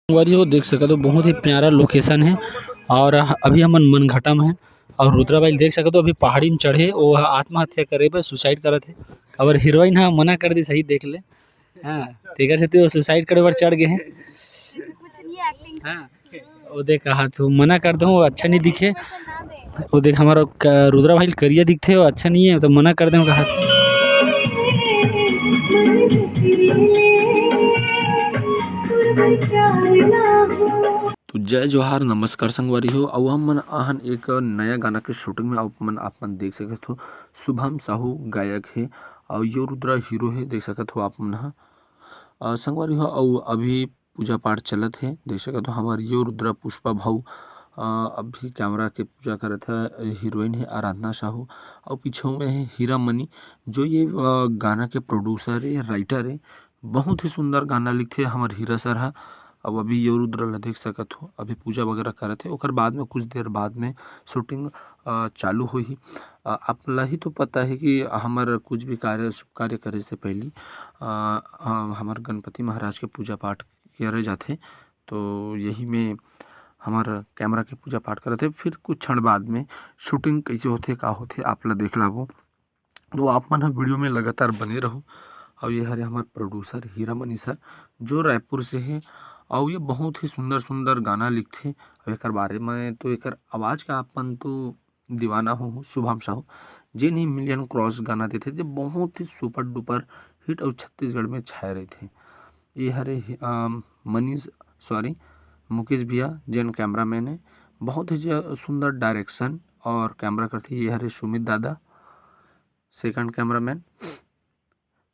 संगवारी हो देख सकत हो बहुत ही प्यारा लोकेशन है। और अभी हमन मनघटा में है। और रुद्राबाई देख सकत हो अभी पहाड़ी में चढ़े वो आत्महत्या करे बर सुसाइड करत हे। अबर हीरोइन ह मना कर दी सही देख ले। हाँ तेकर सेती वो सुसाइड करे बर चढ़ गए हैं। हाँ वो देख हाथ वो मना कर दो अच्छा नहीं दिखे। वो देख हमारा रुद्रा भाई करिया दिखते हो अच्छा नहीं है तो मना कर दे हाथ। तो जय जोहार नमस्कार संगवारी हो अउ हमन आहन एक नया गाना के शूटिंग में आप मन देख सकत हो। शुभम साहू गायक है और यो रुद्रा हीरो है देख सकत हो आप मन ह संगवारी हो अउ अभी पूजा पाठ चलत है देख सकत हो हमार यो रुद्रा पुष्पा भाऊ अभी कैमरा के पूजा करत है। हीरोइन है आराधना साहू और पीछे में है हीरा मनी जो ये गाना के प्रोड्यूसर है राइटर है। बहुत ही सुंदर गाना लिखे हमार हीरा सर हा। अब अभी ये रुद्र ला देख सकत हो अभी पूजा वगैरह करत है ओकर बाद में कुछ देर बाद में शूटिंग चालू होही। आप ला ही तो पता है कि हमार कुछ भी कार्य शुभ कार्य करे से पहले हमार गणपति महाराज के पूजा पाठ करे जाथे। तो यही में हमार कैमरा के पूजा पाठ करते फिर कुछ क्षण बाद में शूटिंग कैसे होथे का होथे आप ला देख लाबो। तो आप मन वीडियो में लगातार बने रहो। और ये हरे हमारे प्रोड्यूसर हीरा मनी सर जो रायपुर से है और ये बहुत ही सुंदर सुंदर गाना लिखते और एक बारे में तो एक आवाज़ का अपन तो दीवाना हो शुभम साहू जिन ही मिलियन क्रॉस गाना देते थे बहुत ही सुपर डुपर हिट और छत्तीसगढ़ में छाए रहे थे। ये हरे मनीष सॉरी मुकेश भैया जैन कैमरा मैन है बहुत ही सुंदर डायरेक्शन और कैमरा करते ये हरे सुमित दादा सेकंड कैमरा मैन।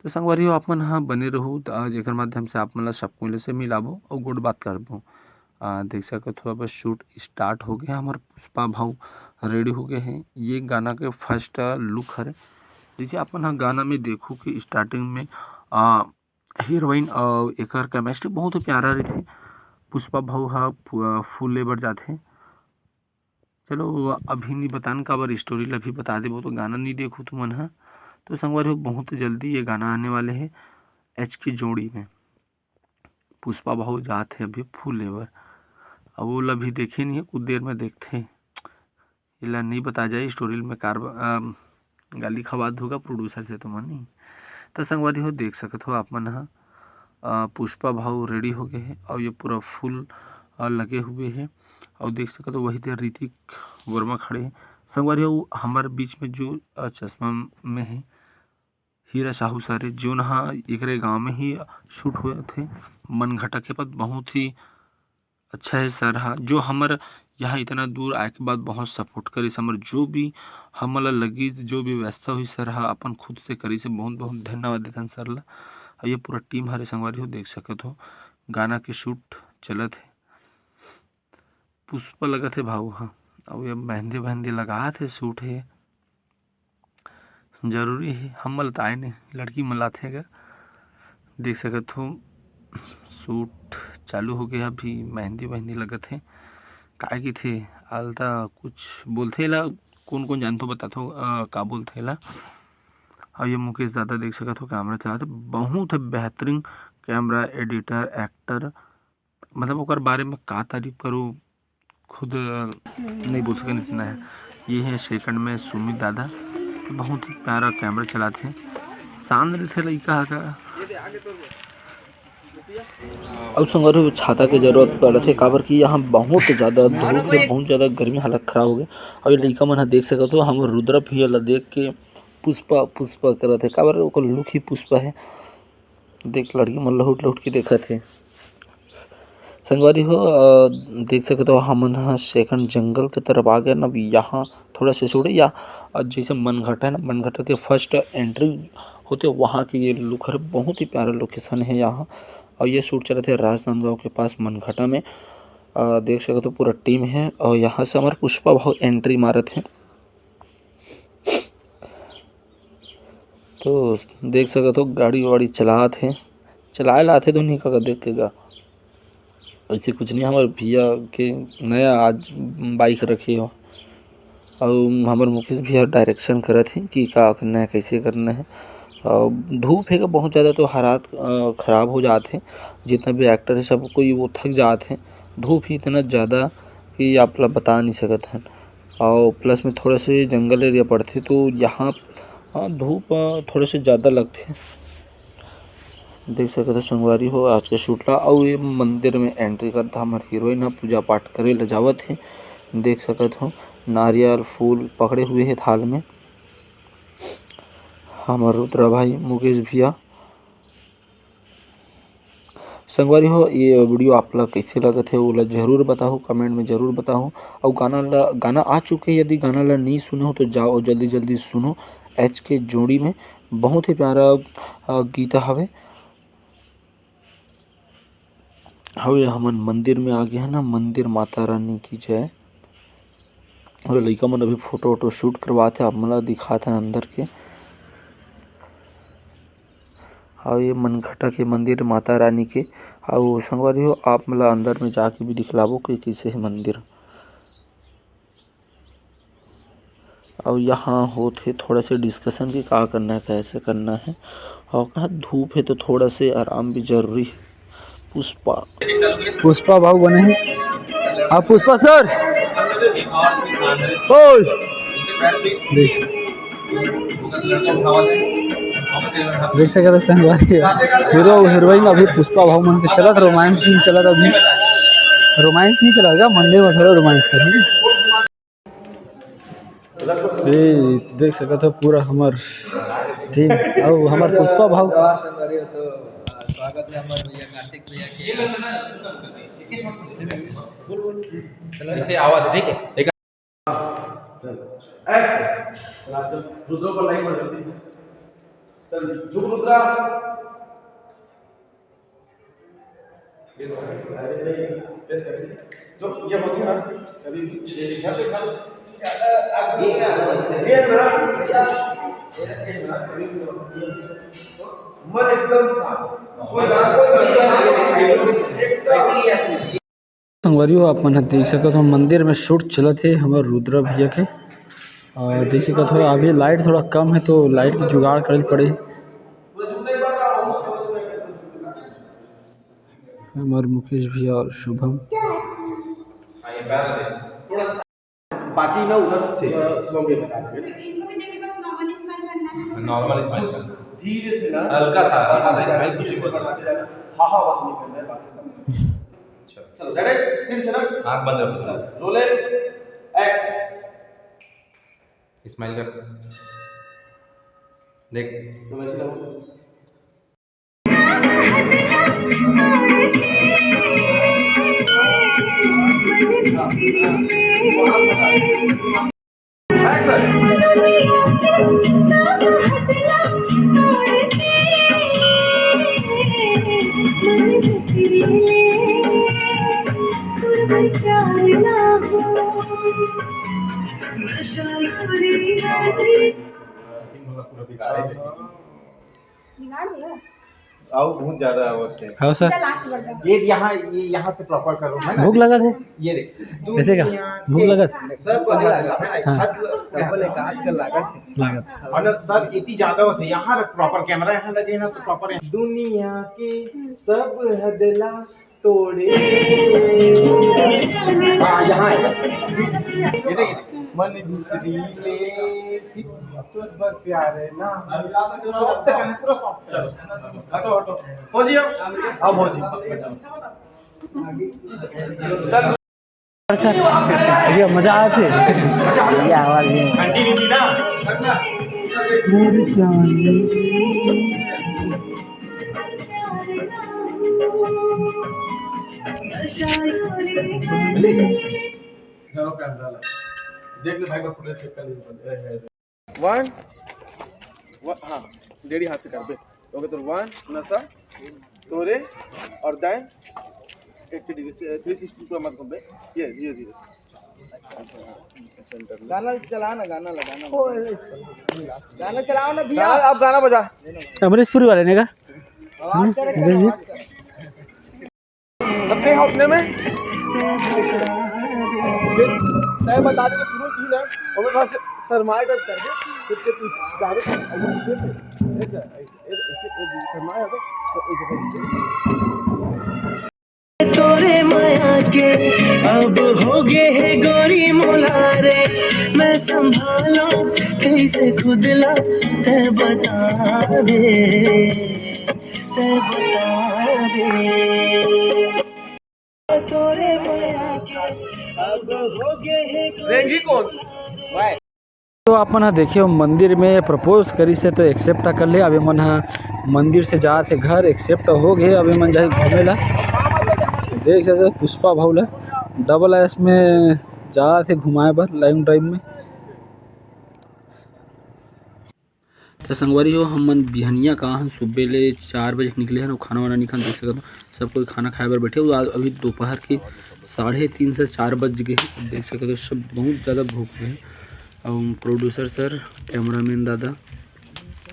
तो संगवारी हो आप मन हाँ बने रहूँ तो आज एक माध्यम से आप मन ला सब कोई से मिलाबो और गुड बात करबो। देख सकत हो बस शूट स्टार्ट हो गया हमारे पुष्पा भाव रेडी हो गए हैं। ये गाना के फर्स्ट लुक है देखिए आप मन हाँ गाना में देखो कि स्टार्टिंग में हीरोइन और एक केमिस्ट्री बहुत ही प्यारा रही। पुष्पा भाव हा फूल लेबर जाते चलो अभी नहीं बतान का बार स्टोरी ला भी बता देबो तो गाना नहीं देखो तुम मन हाँ। तो संगवारी हो बहुत जल्दी ये गाना आने वाले हैं एच की जोड़ी में। पुष्पा भाऊ जात है अभी फूल लेबर अब वो अभी देखे नहीं है कुछ देर में देखते इला नहीं बता जाए स्टोरी में कार गाली खवाद होगा प्रोड्यूसर से तो मन नहीं। तो संगवारी हो देख सकते हो आप मन हाँ पुष्पा भाऊ रेडी हो गए हैं और ये पूरा फुल लगे हुए हैं और देख सकते हो वही देर ऋतिक वर्मा खड़े हैं। संगवारी हो हमारे बीच में जो चश्मा में है हीरा साहू सर जो नहा एक गांव में ही शूट हुए थे मनघटा के बाद बहुत ही अच्छा है सर हा जो हमारे यहाँ इतना दूर आए के बाद बहुत सपोर्ट करी हमारे जो भी हमला लगी जो भी व्यवस्था हुई सर हा अपन खुद से करी से बहुत बहुत धन्यवाद देते सर ला। ये पूरा टीम हरे संगवारी हो देख सकत हो गाना के शूट चलत है पुष्पा लगत है भाऊ हाँ और ये मेहंदी वहंदी लगा थे शूट है जरूरी है हम मलताए नहीं लड़की मलाते गा देख सकत हो शूट चालू हो गया अभी मेहंदी वहंदी लगत है काय की थे आलता कुछ बोलते ला कौन कौन जानते हो बताते हो का बोलते ला। और ये मुकेश दादा देख सकत हो कैमरा चलाते बहुत बेहतरीन कैमरा एडिटर एक्टर मतलब ओकर बारे में का तारीफ करो खुद नहीं बोल सके इतना है। ये है सेकंड में सुमित दादा बहुत ही प्यारा कैमरा चलाते हैं शांत थे लड़का का अब संगवारी छाता की जरूरत पड़त है काबर की यहाँ बहुत ज़्यादा धूप है बहुत ज़्यादा गर्मी हालत खराब हो गए और ये लड़का मन देख सकत हो हम रुद्र भैया ला देख के पुष्पा पुष्पा करत है काबर ओकर लुक ही पुष्पा है देख लड़की मन लहुट लहुट के देखत है। संगवारी हो देख सकते हो हमन हाँ सेकंड जंगल के तरफ आ गए ना यहाँ थोड़ा से छोड़े या जैसे मनघटा है ना मनघटा के फर्स्ट एंट्री होते वहाँ की ये लुक है बहुत ही प्यारा लोकेशन है यहाँ। और ये शूट चला थे राजनांदगांव के पास मनघटा में देख सकते हो पूरा टीम है और यहाँ से हमारे पुष्पा भाव एंट्री मारत है। तो देख सकते हो गाड़ी वाड़ी चलात है चलाए लाते तो नहीं का देखेगा ऐसे कुछ नहीं हमारे भैया के नया आज बाइक रखी हो और हमारे मुकेश भैया डायरेक्शन करत है कि का करना है कैसे करना है धूप है बहुत ज़्यादा तो हालात ख़राब हो जाते हैं। जितना भी एक्टर है सब कोई वो थक जाते हैं। धूप ही इतना ज़्यादा कि आप ला बता नहीं सकत हैं। और प्लस में थोड़े से जंगल एरिया पड़ते तो यहाँ धूप थोड़े से ज़्यादा लगते हैं। देख सकते हो संगवारी हो आज के शूट ला और ये मंदिर में एंट्री करता हमारे हीरोइन पूजा पाठ करे ले जावत है। देख सकते हो नारियल फूल पकड़े हुए है थाल में हमारे रुद्रा भाई मुकेश भैया। संगवारी हो ये वीडियो आप लोग कैसे लगे थे वो जरूर बताओ कमेंट में जरूर बताओ। और गाना आ चुके यदि गाना ला नहीं सुने हो तो जाओ जल्दी जल्दी सुनो। एच के जोड़ी में बहुत ही प्यारा गीत हवे। हवे हमन मंदिर में आ गया है ना। मंदिर माता रानी की जय। और लड़का मन अभी फोटो वोटो शूट करवाते आप मला दिखाते हैं अंदर के। और ये मनघटा के मंदिर माता रानी के और संगवारी हो आप मला अंदर में जाके भी दिखलाबो कि कैसे है मंदिर। और यहाँ होते थोड़ा से डिस्कशन की क्या करना है कैसे करना है। और कहाँ धूप है तो थोड़ा से आराम भी जरूरी है। पुष्पा भाव बने हैं। हाँ पुष्पा सर देख सकते संगवारी हीरो हीरोइन अभी पुष्पा भाव मन के चला था। रोमांस सीन चला था अभी। रोमांस नहीं चला था मंदिर में थोड़ा रोमांस कर ये देख सकते हो पूरा हमार टीम और हमार पुष्पा भाव स्वागत है हमारे भैया कार्तिक भैया के इसे आवाज ठीक है एक एक्शन रुद्र को लाइन मार देती चल जुग रुद्रा टेस्ट कर जो ये होती है अभी घर पे मन एकदम साफ संगवारियों आप मन देख सकते हो मंदिर में शूट चला थे हमारे रुद्रा भैया के। और देख सकते हो अभी लाइट थोड़ा कम है तो लाइट की जुगाड़ करनी पड़े। हमारे मुकेश भैया और शुभम बाकी ना उधर शुभम के बता देंगे। इनको भी देखिए बस नॉर्मल स्माइल करना है। नॉर्मल स्माइल धीरे से ना हल्का सा स्माइल खुशी करना चाहिए। हां हां बस नहीं करना है बाकी सब चलो रेडी फिर से ना आंख बंद रखो रोले एक्शन स्माइल कर देख तो वैसे लगो आओ बहुत ज्यादा होते हैं। हाँ सर ये यहाँ से प्रॉपर करो है ना। भूख लगा थे ये देख ऐसे का भूख लगा सब लागत और सर इतनी ज्यादा होते यहाँ प्रॉपर कैमरा यहाँ लगे ना तो प्रॉपर दुनिया के सब हदला तोड़े हाँ यहाँ ये देखिए मन दूसरी ले तुझ प्यार है ना सॉफ्ट करना पूरा सॉफ्ट चलो हटो हटो हो जी अब हो जी चल सर ये मजा आया थे ये आवाज कंटिन्यू थी ना मेरी जान चलो कैमरा ला देख ले भाई का फुटेज चेक कर ले 1 हां लेडी हाथ से कर बे ओके तो 1 नसा तोरे और दाएं 80 डिग्री से 360 को मत बे ये धीरे धीरे गाना चला ना गाना लगाना गाना चलाओ ना भैया आप गाना बजा अमरीशपुरी वाले ने का सबके हाथ में तय बता दे शुरू की ना और मेरे पास सरमाए कर दे फिर के पीछे जा रहे पीछे से तोरे माया के अब हो गए है गोरी मोलारे, मैं संभालो कैसे खुद ला ते बता दे, ते बता दे। तोरे माया के अब हो गए है रेंगी कौन तो अपन देखियो मंदिर में प्रपोज करी से तो एक्सेप्ट कर ले। अभी मन मंदिर से जाते घर एक्सेप्ट हो गए। अभी मन जाए घूमे ला, देख सकते पुष्पा भाव ला डबल एस में जाते घुमाए बर लाइन ड्राइव में। तो संगवारी हो हमन बिहनिया कहाँ सुबह ले 4 बजे निकले हैं और खाना वाना नहीं खान देख सकते हो। सब कोई खाना खाए बर बैठे हुए। अभी दोपहर के 3:30 से 4 बज गए देख सकते हो। सब बहुत ज़्यादा भूख है और प्रोड्यूसर सर, कैमरामैन दादा,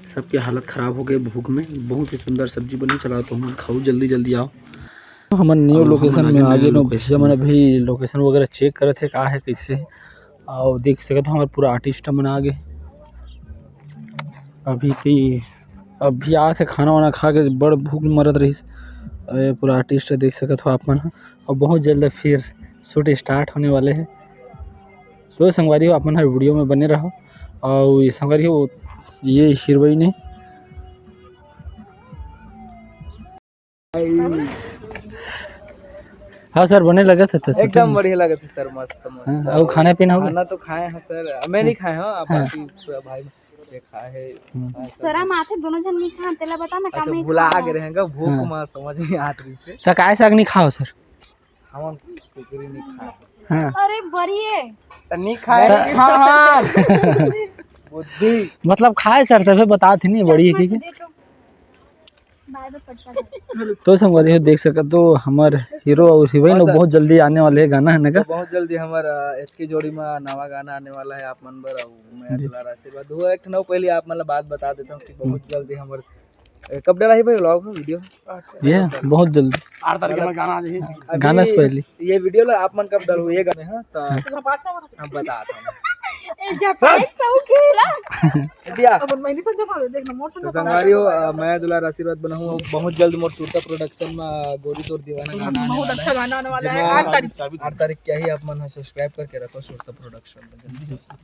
सबकी हालत ख़राब हो गई भूख में। बहुत ही सुंदर सब्जी बनी, चला तो हम खाओ जल्दी जल्दी आओ। हम न्यू लोकेशन में आगे नो भैया मन अभी लोकेशन वगैरह चेक करे थे का है कैसे है। और देख सकते हो हमारे पूरा आर्टिस्ट मन आ गए। अभी आते खाना वाना खा के बड़ भूख मरत रही। पूरा आर्टिस्ट देख सकते हो आप मन। और बहुत जल्द फिर शूट स्टार्ट होने वाले हैं। तो संगवारी हो अपन हर वीडियो में बने रहो। और ये संगवारी हो ये हीरोइन है। हाँ सर बने लगा था तो एकदम बढ़िया लगा था सर, मस्त मस्त। और खाना पीना हो गया? खाना तो खाए हैं सर, मैं नहीं खाए हैं, बाकी पूरा भाई देखा है। सर हम आते दोनों जन नहीं खा, तेला बता ना अच्छा काम नहीं भुला गए रहेंगे, भूख में समझ नहीं आत रही से। तो काय साग नहीं खाओ सर? हम कुकरी नहीं खाए। हाँ अरे बढ़िए नहीं खाए। हाँ बुद्धि मतलब खाए सर तभी बता थे नहीं बड़ी है कि तो संगवारी हो देख सकते तो हमार हीरो और हीरोइन बहुत जल्दी आने वाले हैं। गाना है ना का बहुत जल्दी हमारा एचके जोड़ी में नवा गाना आने वाला है। आप मन बर मैं दुलार आशीर्वाद हुआ एक नौ पहले आप मतलब बात बता देता हूँ कि बहुत जल्दी हमारे कब डला है भाई व्लॉग वीडियो ये बहुत जल्दी 8 तारीख में गाना आ जाए। गाना से पहले ये वीडियो आप मन कब डल हुए गाने हैं तो हम बताता हूँ। तो संगवारी हो मैं दुलार आशीर्वाद बना हूँ। बहुत जल्द मोर सुरता प्रोडक्शन में गोरी तोर दीवाना गाना बहुत अच्छा गाना आने वाला है। 8 तारीख क्या ही आप मन सब्सक्राइब करके रखो सुरता प्रोडक्शन में जल्दी से।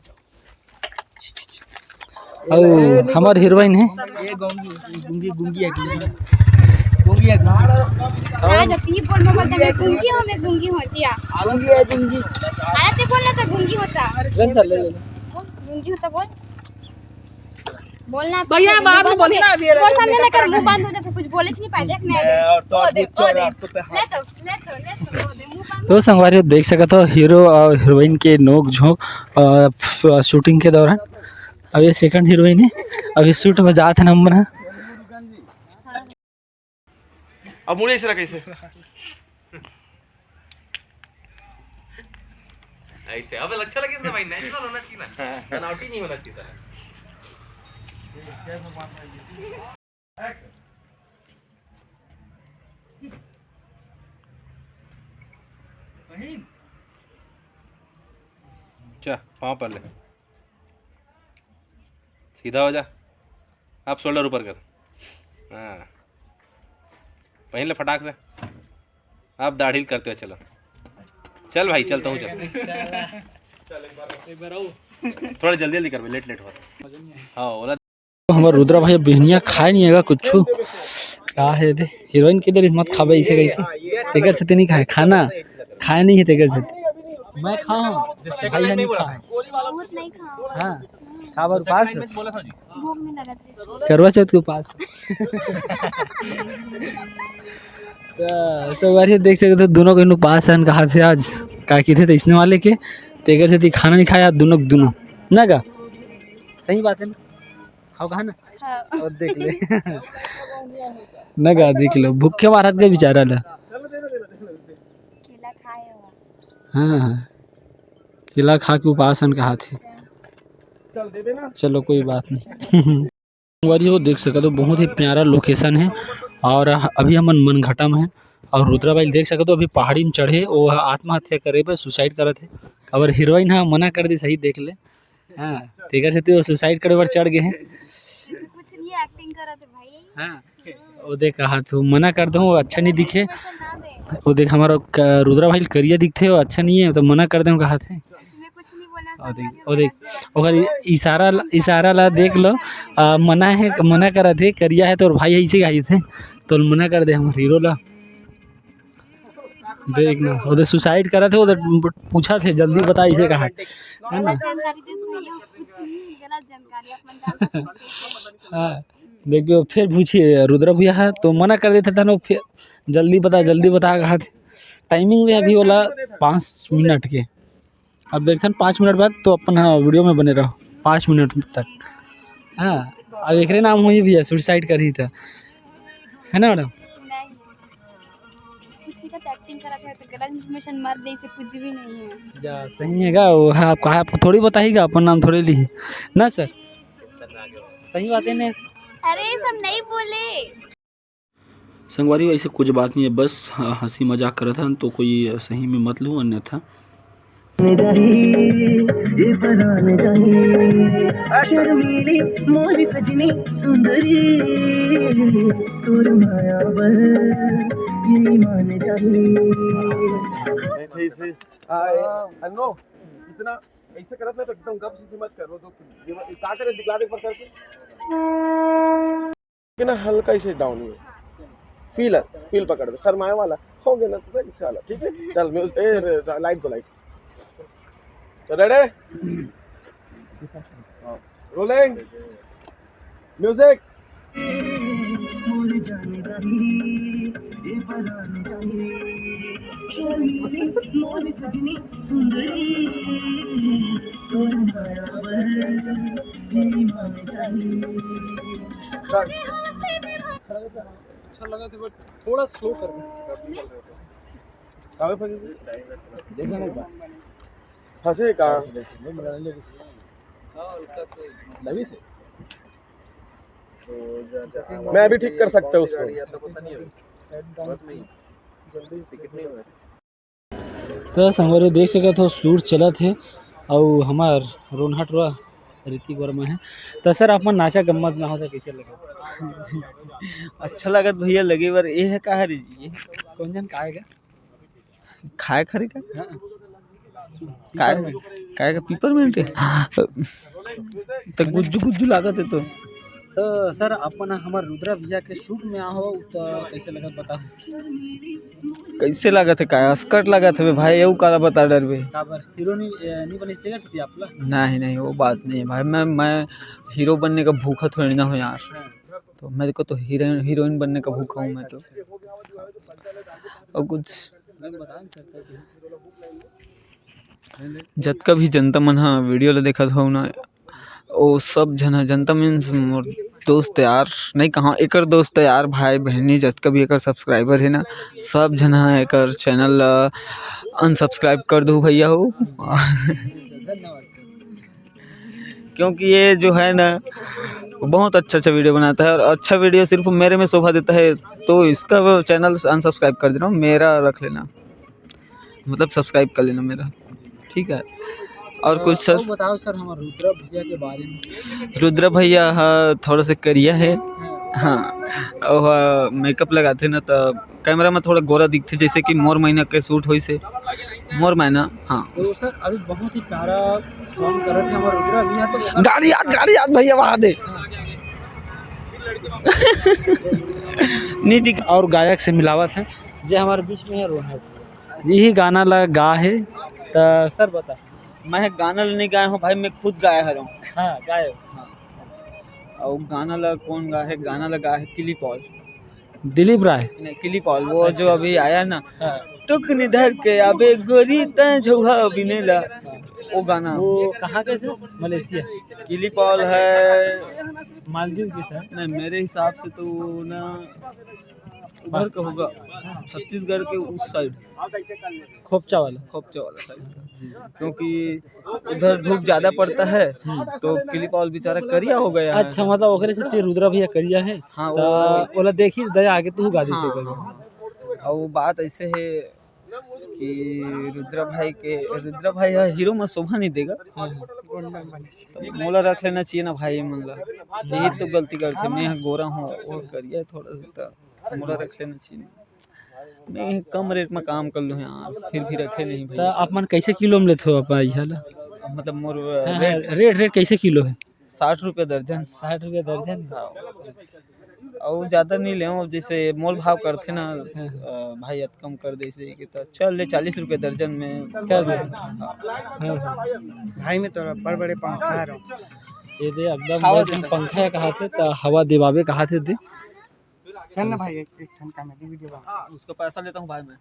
और हमार हीरोइन है ये गुंगी गुंगी है आ जाती है बोल मत मैं गुंगी हूं, मैं गुंगी होती है गुंगी है गुंगी। अरे ते बोलना तो गुंगी होता, ले गुंगी होता बोल बोलना भैया बाद में बोलना अभी और सामने लेकर मुंह बंद हो जाता, कुछ बोले नहीं पाए। देख नहीं ले तो संगवारी देख सकते हो हीरो और हीरोइन के नोक झोंक शूटिंग के दौरान। अब ये सेकंड हीरोइन है, अभी शूट में जाते हैं नंबर है। अब मुड़े इसे कैसे ऐसे अब अच्छा लगे ना भाई, नेचुरल होना चाहिए ना, बनावटी नहीं होना चाहिए। क्या पाँव पर ले, सीधा हो जा, आप शोल्डर ऊपर कर। हाँ पहले फटाक से, आप दाढ़ी करते हो। चलो चल भाई चलता हूँ। थोड़ा जल्दी जल्दी कर, लेट हो। हाँ ओला तो हमारा रुद्रा भाई बिहनिया खाए नहीं है कुछ क्या है दे हीरोइन किधर मत खावे इसे गई थी तेकर से नहीं खाए खाना खाए नहीं है तेकर से मैं खाऊं भाई नहीं खाए बहुत नहीं खाओ। हां खाबर पास भूख नहीं लगा था करवा चौथ के पास। तो सवारी देख सकते हो दोनों के पास है कहा थे आज का की थे तो इसने वाले के तेकर से खाना नहीं खाया दोनों ना का सही बात है ना। हाँ कहा ना और देख ले ना गा देख लो भूखे मारत के बेचारा ला केला खाए हो। हाँ केला खा के उपासन कहा थे। चलो कोई बात नहीं। वारी हो देख सके तो बहुत ही प्यारा लोकेशन है और अभी हम मनघटा में है और रुद्रा भाई देख सके तो अभी पहाड़ी में चढ़े वो आत्महत्या करे पे सुसाइड करे थे और हीरोइन हाँ मना कर दी सही देख ले। हाँ तेकर से तो सुसाइड करे पर चढ़ गए हैं। ये एक्टिंग कर रहे थे भाई। हाँ वो देख कहा तो मना कर दो अच्छा नहीं दिखे। ना दे, वो देख हमारा रुद्रा भाई करिया दिखते हो अच्छा नहीं है तो मना कर दे कहा थे। इसमें कुछ नहीं बोला। और देख अगर इशारा ला देख लो मना है मना करा थे करिया है तो भाई ऐसे गाई थे तो मना कर दे हमारे हीरो ला। देख ना उधर सुसाइड करा थे उधर पूछा थे जल्दी बता इसे कहा है ना। जानकारी दे भैया, कुछ नहीं गलत जानकारी अपन डालते। हाँ देखियो फिर पूछिए रुद्रा भैया है तो मना कर देता था ना फिर जल्दी बता कहा थे। टाइमिंग में अभी वाला 5 मिनट के अब देखते हैं 5 मिनट बाद तो अपन हाँ वीडियो में बने रहो 5 मिनट तक। हाँ अब एक नाम हुई भी है सुसाइड कर ही था है ना मैडम। नहीं कुछ नहीं का एक्टिंग करा था तो गलत इन्फॉर्मेशन मत दे, इसे कुछ भी नहीं है। या सही हैगा वो हाँ आप कहा आप थोड़ी बताइएगा अपन नाम थोड़े लिए ना सर सही बात है ना। अरे सब नहीं बोले। संगवारी ऐसे कुछ बात नहीं है, बस हंसी मजाक कर रहा था तो कोई सही में मत लो अन्यथा। शर्मीली मोरी सजनी सुंदरी तोर माया बर ये मान ऐसे अनो इतना ऐसे करत ना तो एकदम गप से मत करो तो का करे दिखला दे पर करके कि ना हल्का ही से डाउन है फील पकड़ दो शर्माए वाला हो गया ना तो इससे वाला ठीक है। चल लाइट तो लाइट तो रेडी रोलिंग म्यूजिक। मोरी सजनी सुंदरी तोर माया बर ये मान अच्छा लगा था बट थोड़ा स्लो कर कावे फंसे देखना एक बार फंसे कहाँ मैं भी ठीक कर सकता हूँ उसको। तो संगवारी देख सके तो शूट चला थे और हमार रोनहट हुआ ऋतिक वर्मा है तो सर आप नाचा गम्मत ना हो तो कैसे लगे। अच्छा लगत भैया लगे बार ये है कहा रे ये कौन जन खाएगा खाए खरे का काय काय का पीपरमेंट तो गुज्जू लागत है तो सर अपन हमार रुद्रा भैया के शूट में आओ तो कैसे लगा बताओ। कैसे लागत है काय स्कर्ट लागत है भाई ये काला बता डर बे काबर हीरो नहीं बन इसलिए करती आपला। नहीं वो बात नहीं है भाई मैं हीरो बनने का भूखा थोड़ी ना हो यार। तो मेरे को तो हीरोइन बनने का भूखा हूँ मैं तो और कुछ जतका भी जनता मन हाँ वीडियो ला देखत हो ना वो सब जना जनता मीन्स मोर दोस्त यार नहीं कहाँ एकर दोस्त यार भाई बहनी जतका भी एकर सब्सक्राइबर है ना सब जना एकर चैनल अनसब्सक्राइब कर दो भैया हो क्योंकि ये जो है ना बहुत अच्छा वीडियो बनाता है और अच्छा वीडियो सिर्फ मेरे में शोभा देता है तो इसका वो चैनल अनसब्सक्राइब कर देना मेरा रख लेना मतलब सब्सक्राइब कर लेना मेरा ठीक है। और कुछ सर बताओ सर हमारे रुद्रा भैया के बारे में। रुद्रा भैया हाँ थोड़ा सा करिया है हाँ और मेकअप लगाते ना तो कैमरा में थोड़ा गोरा दिखते जैसे कि मोर महीना के शूट हुई से मोर महीना हाँ। तो सर अभी बहुत ही प्यारा सॉन्ग कर रहे थे हमारे रुद्रा भैया तो गाड़ी याद भैया वहाँ दे नहीं दिख और गायक से मिलावत है जो हमारे बीच में है रोहन यही गाना लगा है तो सर बता। मैं गाना नहीं गाया हूँ भाई मैं खुद गाया हूँ। हाँ गाए हाँ और गाना लगा कौन गा है गाना लगा है किली पॉल दिलीप राय नहीं किली पॉल वो जो अभी आया ना टुक निधर के अबे गोरी तय झौहा बिनेला वो गाना वो कहाँ के से मलेशिया किली पॉल है मालदीव के सर नहीं मेरे हिसाब से तो ना उधर का होगा छत्तीसगढ़ के उस साइड खोपचा वाला साइड का क्योंकि उधर धूप ज्यादा पड़ता है तो किली पॉल बेचारा करिया हो गया अच्छा है। मतलब ओकरे से रुद्रा भैया करिया है हाँ तो ओला देखी दया आगे तू गाड़ी से कर और वो बात ऐसे है कि रुद्रा भाई हीरो में शोभा नहीं देगा, तो मोला रख लेना चाहिए ना भाई। मतलब यही तो गलती करते, मैं गोरा हूँ वो करिए थोड़ा सा, मोला रख लेना चाहिए। मैं कम रेट में काम कर लूँ यार, फिर भी रखे नहीं तो भाई। आप मन कैसे किलो में लेते हो आप मतलब मोर रेट कैसे किलो है? 60 रुपये दर्जन। 60 रुपये दर्जन। और ज़्यादा नहीं ले, जैसे मोल भाव करते ना भाई, अब कम कर दे से कि तो चल ले 40 रुपये दर्जन में कर दे। भाई में तो बड़े बड़े पंखा रहो। ये दे एकदम हवा एकदम देता। पंखा कहा थे तो हवा दिवावे कहा थे दे। चल ना भाई, एक ठन का मैं वीडियो बना। उसका पैसा लेता हूँ भाई मैं।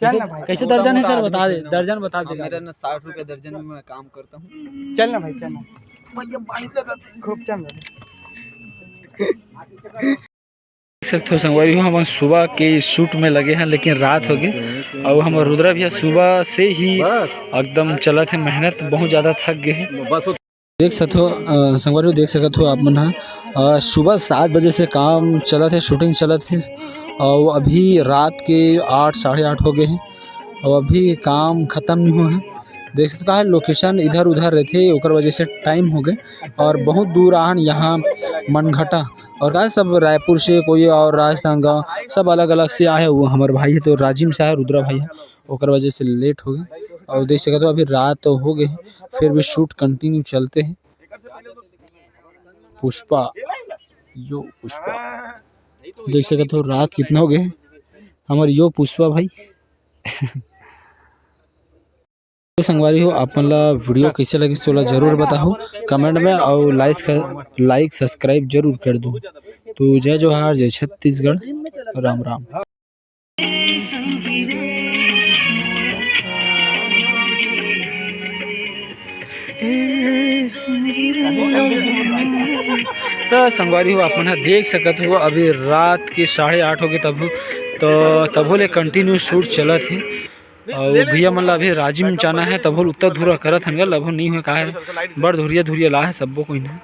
चल ना भाई, कैसे दर्जन है सर मोटा-मोटा बता दे, आदमी थोड़ी ना। दर्जन बता हाँ, दे। मेरा ना 60 रुपये दर्जन में मैं काम करता हूँ। चल ना भाई, चल ना भैया भाई लगा खूब चल ना। देख सकते हो संगवारी हो, हम सुबह के शूट में लगे हैं लेकिन रात हो गई। और हम रुद्रा भैया सुबह से ही एकदम चला थे, मेहनत बहुत ज़्यादा थक गए हैं। देख सकते हो संगवारी हो, देख सकते हो आप मन हाँ, सुबह 7 बजे से काम चला थे, शूटिंग चला थे और अभी रात के 8 साढ़े 8 हो गए हैं और अभी काम ख़त्म नहीं हुआ है। देख सकते हो लोकेशन इधर उधर रहते ओकर वजह से टाइम हो गए और बहुत दूर आहन यहाँ मनघटा और कहा सब रायपुर से कोई और राजस्थान गाँव सब अलग अलग से आए। वो हमारे भाई है तो राजिम से है, रुद्रा भाई है, ओकर वजह से लेट हो गए। और देख सकते हो अभी रात तो हो गए फिर भी शूट कंटिन्यू चलते हैं। पुष्पा यो पुष्पा देख सकते हो रात कितना हो गए हमारे यो पुष्पा भाई। तो संगवारी हो आप मन ला वीडियो कैसे लगी सोला जरूर बताओ कमेंट में और लाइक सब्सक्राइब जरूर कर दो। तो जय जोहार, जय छत्तीसगढ़, राम राम। तो संगवारी हो आप मन देख सकते हो अभी रात के 8:30 हो गए तब ले कंटिन्यू शूट चला थे। और भैया मन ला अभी राजिम जाना है तब उत्तर धुरा करत हन, लगभग नहीं हुआ का है बड़ धुरिया ला है सबो कोई नहीं।